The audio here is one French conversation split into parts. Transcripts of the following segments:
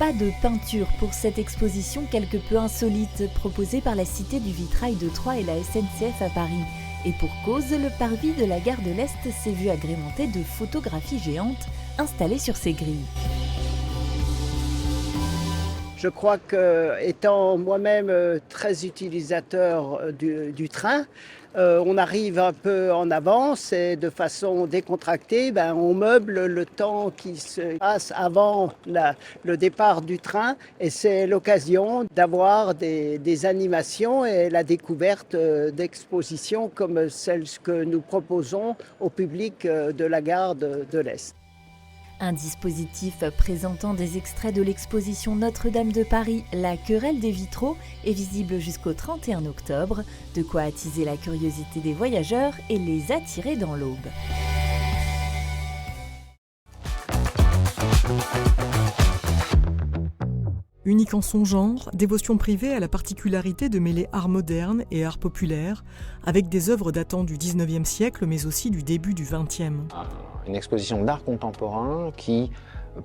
Pas de peinture pour cette exposition quelque peu insolite proposée par la Cité du Vitrail de Troyes et la SNCF à Paris. Et pour cause, le parvis de la gare de l'Est s'est vu agrémenté de photographies géantes installées sur ses grilles. Je crois que, étant moi-même très utilisateur du train, on arrive un peu en avance et de façon décontractée, on meuble le temps qui se passe avant le départ du train et c'est l'occasion d'avoir des animations et la découverte d'expositions comme celles que nous proposons au public de la gare de l'Est. Un dispositif présentant des extraits de l'exposition Notre-Dame de Paris, La querelle des vitraux, est visible jusqu'au 31 octobre, de quoi attiser la curiosité des voyageurs et les attirer dans l'Aube. Unique en son genre, Dévotion privée a la particularité de mêler art moderne et art populaire, avec des œuvres datant du 19e siècle, mais aussi du début du 20e. Une exposition d'art contemporain qui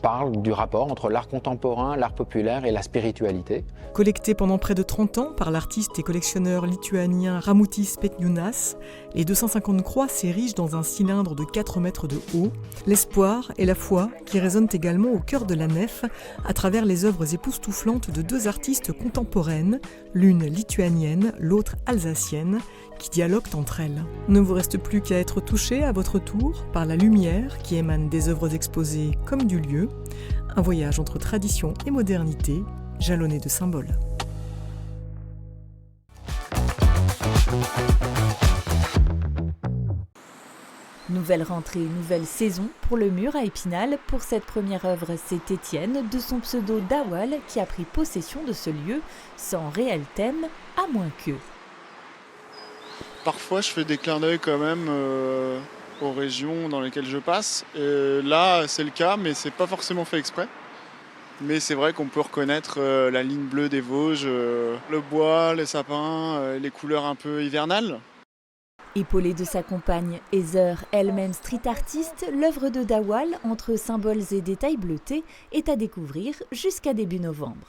parle du rapport entre l'art contemporain, l'art populaire et la spiritualité. Collectée pendant près de 30 ans par l'artiste et collectionneur lituanien Ramutis Petniūnas, les 250 croix s'érigent dans un cylindre de 4 mètres de haut. L'espoir et la foi qui résonnent également au cœur de la nef à travers les œuvres époustouflantes de deux artistes contemporaines, l'une lituanienne, l'autre alsacienne, qui dialoguent entre elles. Ne vous reste plus qu'à être touché à votre tour par la lumière qui émane des œuvres exposées comme du lieu, un voyage entre tradition et modernité, jalonné de symboles. Nouvelle rentrée, nouvelle saison pour le mur à Épinal. Pour cette première œuvre, c'est Étienne, de son pseudo Dawal, qui a pris possession de ce lieu, sans réel thème, à moins que... Parfois, je fais des clins d'œil quand même aux régions dans lesquelles je passe. Et là, c'est le cas, mais c'est pas forcément fait exprès. Mais c'est vrai qu'on peut reconnaître la ligne bleue des Vosges, le bois, les sapins, les couleurs un peu hivernales. Épaulée de sa compagne Heather, elle-même street artiste, l'œuvre de Dawal, entre symboles et détails bleutés, est à découvrir jusqu'à début novembre.